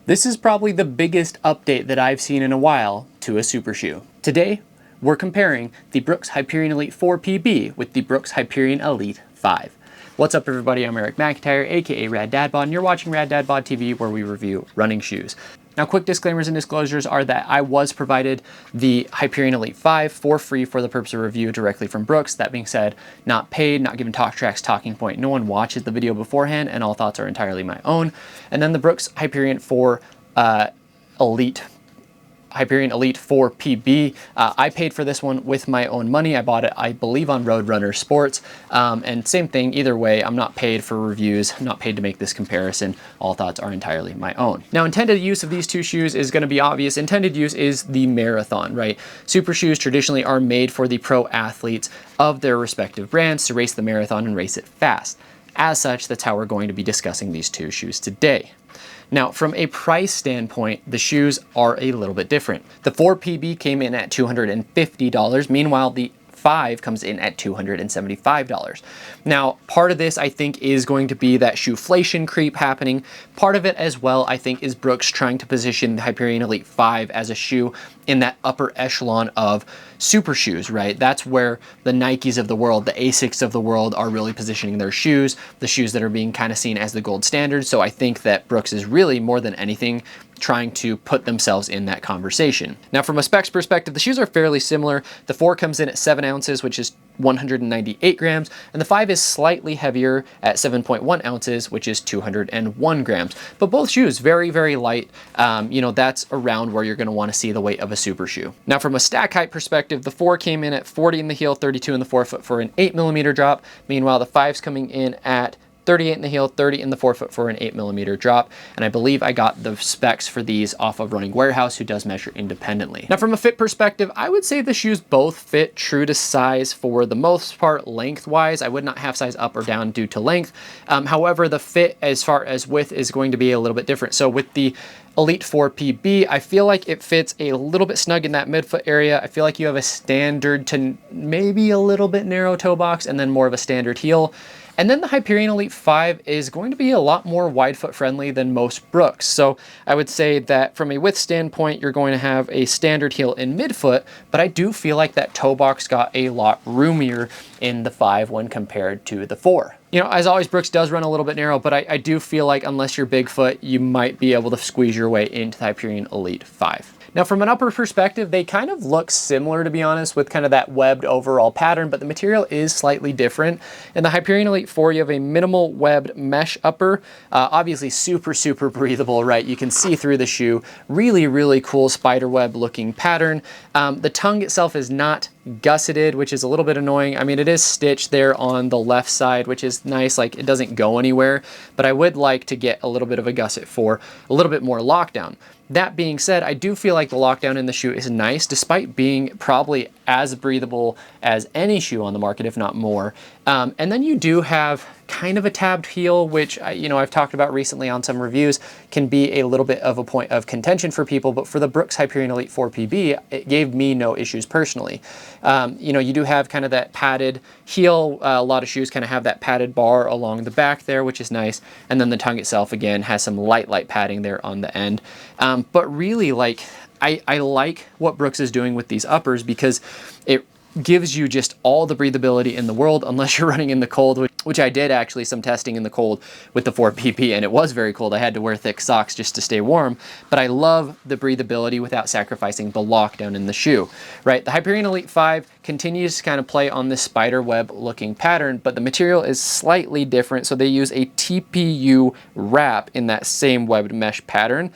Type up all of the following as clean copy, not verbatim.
This is probably the biggest update that I've seen in a while to a super shoe. Today, we're comparing the Brooks Hyperion Elite 4 PB with the Brooks Hyperion Elite 5. What's up everybody, I'm Eric McIntyre, aka Rad Dad Bod, and you're watching Rad Dad Bod TV, where we review running shoes. Now, quick disclaimers and disclosures are that I was provided the Hyperion Elite 5 for free for the purpose of review directly from Brooks. That being said, not paid, not given talk tracks, talking point. No one watches the video beforehand, and all thoughts are entirely my own. And then the Brooks Hyperion 4 Hyperion Elite 4 PB. I paid for this one with my own money. I bought it, I believe, on Roadrunner Sports. And same thing, either way, I'm not paid for reviews, I'm not paid to make this comparison. All thoughts are entirely my own. Now, intended use of these two shoes is going to be obvious. Intended use is the marathon, right? Super shoes traditionally are made for the pro athletes of their respective brands to race the marathon and race it fast. As such, that's how we're going to be discussing these two shoes today. Now, from a price standpoint, the shoes are a little bit different. The 4 PB came in at $250. Meanwhile, the 5 comes in at $275. Now, part of this, I think, is going to be that shoeflation creep happening. Part of it as well, I think, is Brooks trying to position the Hyperion Elite 5 as a shoe in that upper echelon of super shoes, right? That's where the Nikes of the world, the Asics of the world are really positioning their shoes, the shoes that are being kind of seen as the gold standard. So I think that Brooks is really, more than anything, trying to put themselves in that conversation. Now, from a specs perspective, the shoes are fairly similar. The 4 comes in at 7 ounces, which is 198 grams, and the 5 is slightly heavier at 7.1 ounces, which is 201 grams. But both shoes, very, very light. You know, that's around where you're going to want to see the weight of a super shoe. Now, from a stack height perspective, the 4 came in at 40 in the heel, 32 in the forefoot for an 8mm drop. Meanwhile, the 5's coming in at 38 in the heel, 30 in the forefoot for an 8mm drop. And I believe I got the specs for these off of Running Warehouse, who does measure independently. Now, from a fit perspective, I would say the shoes both fit true to size for the most part lengthwise. I would not half size up or down due to length. However, the fit as far as width is going to be a little bit different. So with the Elite 4 PB, I feel like it fits a little bit snug in that midfoot area. I feel like you have a standard to maybe a little bit narrow toe box and then more of a standard heel. And then the Hyperion Elite 5 is going to be a lot more wide foot friendly than most Brooks. So I would say that from a width standpoint, you're going to have a standard heel in midfoot, but I do feel like that toe box got a lot roomier in the 5 when compared to the 4. You know, as always, Brooks does run a little bit narrow, but I do feel like unless you're Bigfoot, you might be able to squeeze your way into the Hyperion Elite 5. Now, from an upper perspective, they kind of look similar, to be honest, with kind of that webbed overall pattern, but the material is slightly different. In the Hyperion Elite 4, you have a minimal webbed mesh upper, obviously super, super breathable, right? You can see through the shoe. Really, really cool spider web looking pattern. The tongue itself is not gusseted, which is a little bit annoying. I mean, it is stitched there on the left side, which is nice, like it doesn't go anywhere, but I would like to get a little bit of a gusset for a little bit more lockdown. That being said, I do feel like the lockdown in the shoe is nice, despite being probably as breathable as any shoe on the market, if not more. And then you do have kind of a tabbed heel, which I've talked about recently on some reviews, can be a little bit of a point of contention for people. But for the Brooks Hyperion Elite 4 PB, it gave me no issues personally. You do have kind of that padded heel. A lot of shoes kind of have that padded bar along the back there, which is nice. And then the tongue itself, again, has some light padding there on the end. But really, like, I like what Brooks is doing with these uppers, because it gives you just all the breathability in the world, unless you're running in the cold, which I did actually some testing in the cold with the 4 PB, and it was very cold. I had to wear thick socks just to stay warm, but I love the breathability without sacrificing the lockdown in the shoe, right? The Hyperion Elite 5 continues to kind of play on this spider web looking pattern, but the material is slightly different. So they use a TPU wrap in that same webbed mesh pattern.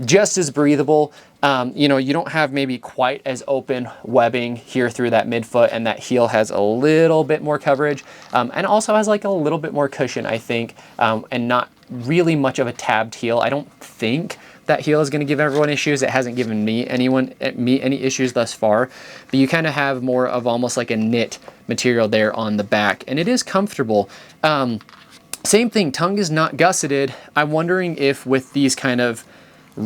Just as breathable. You don't have maybe quite as open webbing here through that midfoot, and that heel has a little bit more coverage, and also has like a little bit more cushion, I think, and not really much of a tabbed heel. I don't think that heel is going to give everyone issues. It hasn't given me any issues thus far, but you kind of have more of almost like a knit material there on the back, and it is comfortable. Same thing, tongue is not gusseted. I'm wondering if with these kind of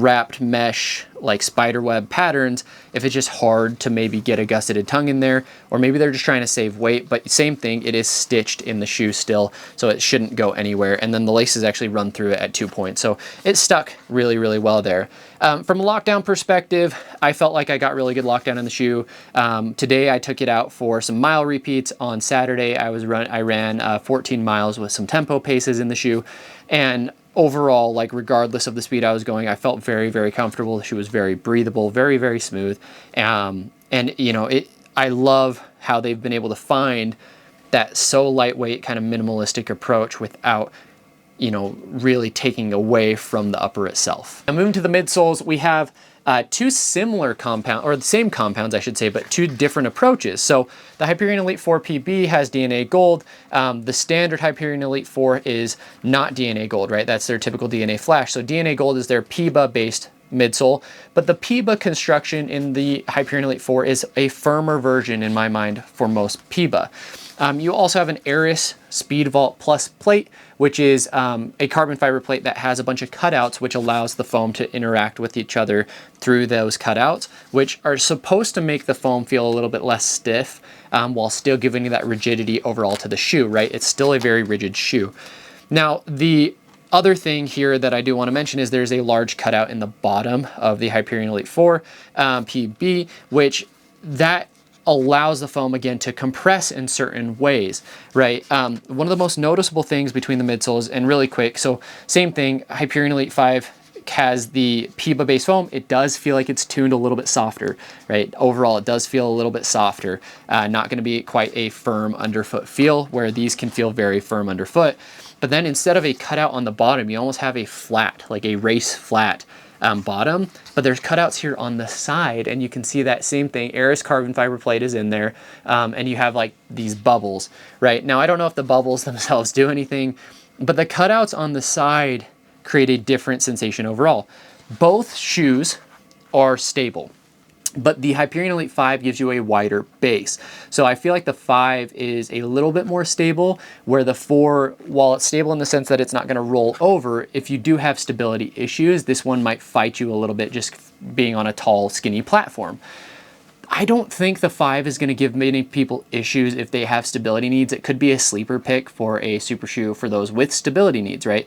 wrapped mesh like spiderweb patterns, if it's just hard to maybe get a gusseted tongue in there, or maybe they're just trying to save weight, but same thing, it is stitched in the shoe still, so it shouldn't go anywhere. And then the laces actually run through it at 2 points, so it stuck really, really well there. From a lockdown perspective, I felt like I got really good lockdown in the shoe. Today I took it out for some mile repeats. On Saturday I ran 14 miles with some tempo paces in the shoe, and overall, like regardless of the speed I was going, I felt very, very comfortable. The shoe was very breathable, very, very smooth. And you know, I love how they've been able to find that so lightweight kind of minimalistic approach without, you know, really taking away from the upper itself. Now moving to the midsoles, we have two similar compounds, or the same compounds I should say, but two different approaches. So the Hyperion Elite 4 PB has DNA Gold. The standard Hyperion Elite 4 is not DNA Gold, right? That's their typical DNA Flash. So DNA Gold is their PIBA based midsole, but the PIBA construction in the Hyperion Elite 4 is a firmer version in my mind for most PIBA. You also have an Aris Speed Vault Plus plate, which is a carbon fiber plate that has a bunch of cutouts, which allows the foam to interact with each other through those cutouts, which are supposed to make the foam feel a little bit less stiff while still giving you that rigidity overall to the shoe, right? It's still a very rigid shoe. Now, the other thing here that I do want to mention is there's a large cutout in the bottom of the Hyperion Elite 4 PB, which that allows the foam again to compress in certain ways, right? One of the most noticeable things between the midsoles, and really quick, so same thing, Hyperion Elite 5 has the PIBA based foam. It does feel like it's tuned a little bit softer, right? Overall, it does feel a little bit softer. Not going to be quite a firm underfoot feel, where these can feel very firm underfoot. But then instead of a cutout on the bottom, you almost have a flat, like a race flat bottom, but there's cutouts here on the side, and you can see that same thing. Aris carbon fiber plate is in there, and you have like these bubbles, right? Now, I don't know if the bubbles themselves do anything, but the cutouts on the side create a different sensation overall. Both shoes are stable, but the Hyperion Elite 5 gives you a wider base. So I feel like the 5 is a little bit more stable, where the 4, while it's stable in the sense that it's not going to roll over, if you do have stability issues, this one might fight you a little bit just being on a tall, skinny platform. I don't think the 5 is going to give many people issues if they have stability needs. It could be a sleeper pick for a super shoe for those with stability needs, right?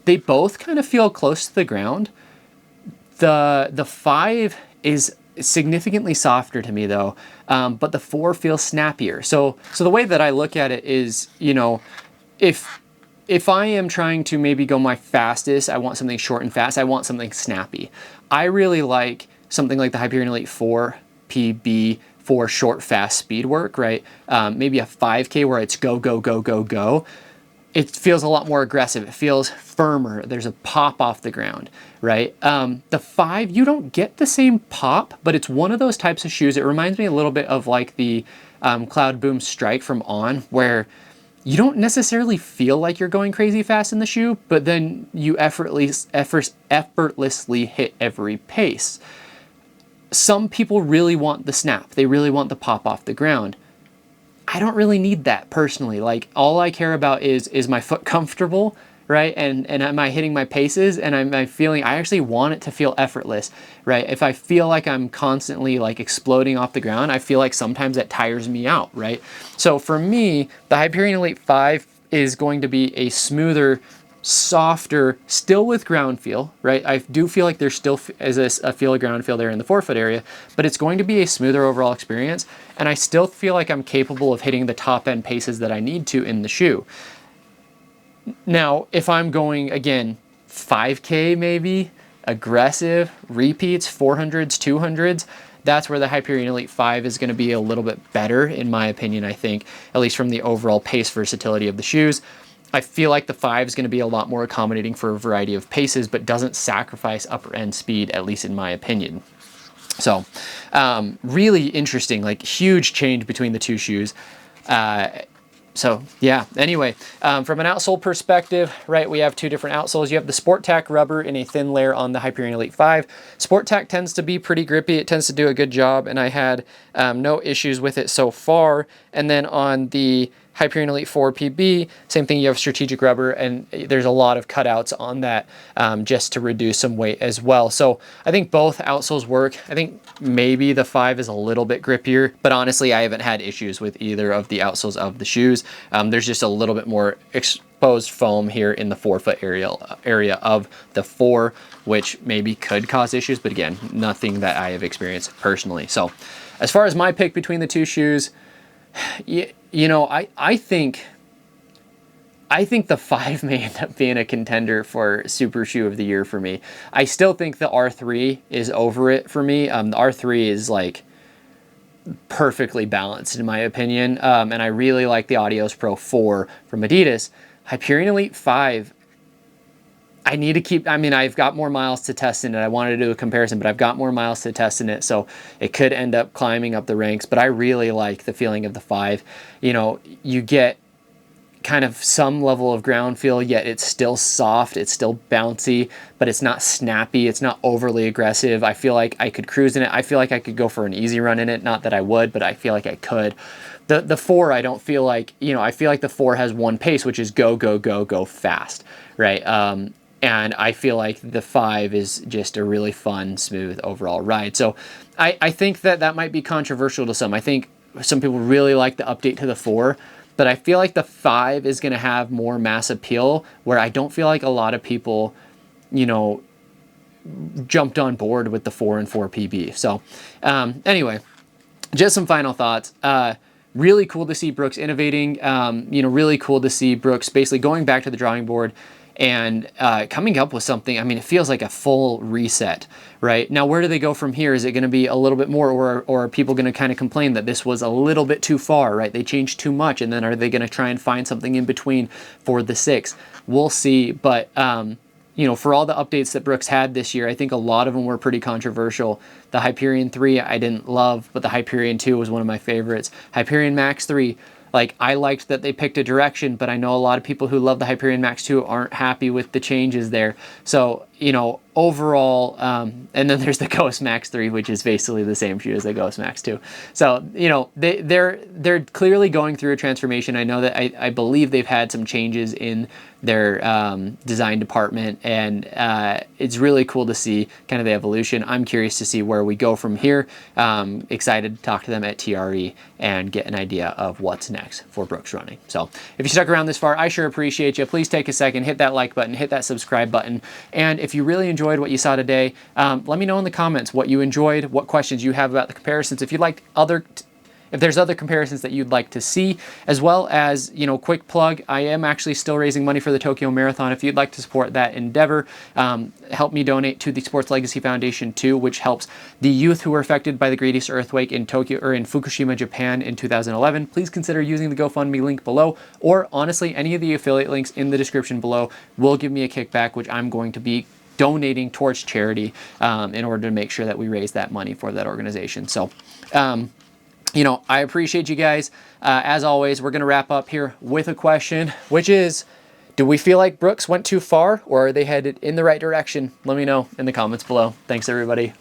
They both kind of feel close to the ground. The 5 is significantly softer to me though, but the 4 feels snappier. So the way that I look at it is, you know, if I am trying to maybe go my fastest, I want something short and fast, I want something snappy. I really like something like the Hyperion Elite 4 PB for short, fast speed work, right? Maybe a 5K where it's go, go, go, go, go. It feels a lot more aggressive. It feels firmer. There's a pop off the ground, right? The 5, you don't get the same pop, but it's one of those types of shoes. It reminds me a little bit of like the Cloud Boom Strike from On, where you don't necessarily feel like you're going crazy fast in the shoe, but then you effortlessly hit every pace. Some people really want the snap. They really want the pop off the ground. I don't really need that personally. Like, all I care about is my foot comfortable, right? And am I hitting my paces? And am I feeling, I actually want it to feel effortless, right? If I feel like I'm constantly like exploding off the ground, I feel like sometimes that tires me out, right? So for me, the Hyperion Elite 5 is going to be a smoother, softer, still with ground feel, right? I do feel like there still is a feel of ground feel there in the forefoot area, but it's going to be a smoother overall experience. And I still feel like I'm capable of hitting the top end paces that I need to in the shoe. Now, if I'm going, again, 5K maybe, aggressive, repeats, 400s, 200s, that's where the Hyperion Elite 5 is going to be a little bit better, in my opinion, I think, at least from the overall pace versatility of the shoes. I feel like the 5 is going to be a lot more accommodating for a variety of paces, but doesn't sacrifice upper end speed, at least in my opinion. So really interesting, like huge change between the two shoes. So yeah, anyway, from an outsole perspective, right, we have two different outsoles. You have the Sport Tack rubber in a thin layer on the Hyperion Elite 5. Sport Tack tends to be pretty grippy. It tends to do a good job, and I had no issues with it so far. And then on the Hyperion Elite 4 PB, same thing, you have strategic rubber, and there's a lot of cutouts on that just to reduce some weight as well. So I think both outsoles work. I think maybe the 5 is a little bit grippier, but honestly, I haven't had issues with either of the outsoles of the shoes. There's just a little bit more exposed foam here in the forefoot area of the 4, which maybe could cause issues, but again, nothing that I have experienced personally. So as far as my pick between the two shoes, you know, I think the 5 may end up being a contender for Super Shoe of the Year for me. I still think the R3 is over it for me. The R3 is like perfectly balanced in my opinion, and I really like the Adios Pro 4 from Adidas. Hyperion Elite 5, I need to keep, I mean, I've got more miles to test in it. I wanted to do a comparison, but I've got more miles to test in it, so it could end up climbing up the ranks, but I really like the feeling of the 5. You know, you get kind of some level of ground feel, yet it's still soft, it's still bouncy, but it's not snappy, it's not overly aggressive. I feel like I could cruise in it. I feel like I could go for an easy run in it. Not that I would, but I feel like I could. The 4, I don't feel like, you know, I feel like the 4 has one pace, which is go, go, go, go fast, right? And I feel like the 5 is just a really fun, smooth overall ride. So I think that might be controversial to some. I think some people really like the update to the 4, but I feel like the 5 is going to have more mass appeal, where I don't feel like a lot of people, you know, jumped on board with the 4 and 4 PB. So anyway, just some final thoughts. Really cool to see Brooks innovating. You know, really cool to see Brooks basically going back to the drawing board and coming up with something. I mean, it feels like a full reset, right? Now, where do they go from here? Is it going to be a little bit more, or are people going to kind of complain that this was a little bit too far, right? They changed too much, and then are they going to try and find something in between for the 6? We'll see, but you know, for all the updates that Brooks had this year, I think a lot of them were pretty controversial. The Hyperion 3 I didn't love, but the Hyperion 2 was one of my favorites. Hyperion Max 3, like, I liked that they picked a direction, but I know a lot of people who love the Hyperion Max 2 aren't happy with the changes there. So, you know, overall, and then there's the Ghost Max 3, which is basically the same shoe as the Ghost Max 2. So, you know, they're clearly going through a transformation. I know that I believe they've had some changes in their design department, and it's really cool to see kind of the evolution. I'm curious to see where we go from here. Excited to talk to them at TRE and get an idea of what's next for Brooks Running. So if you stuck around this far, I sure appreciate you. Please take a second, hit that like button, hit that subscribe button, and if you really enjoyed what you saw today, let me know in the comments what you enjoyed, what questions you have about the comparisons. If you'd like if there's other comparisons that you'd like to see, as well as, you know, quick plug, I am actually still raising money for the Tokyo Marathon. If you'd like to support that endeavor, help me donate to the Sports Legacy Foundation too, which helps the youth who were affected by the greatest earthquake in Tokyo, or in Fukushima, Japan in 2011. Please consider using the GoFundMe link below, or honestly, any of the affiliate links in the description below will give me a kickback, which I'm going to be donating towards charity in order to make sure that we raise that money for that organization. So, you know, I appreciate you guys. As always, we're going to wrap up here with a question, which is, do we feel like Brooks went too far, or are they headed in the right direction? Let me know in the comments below. Thanks, everybody.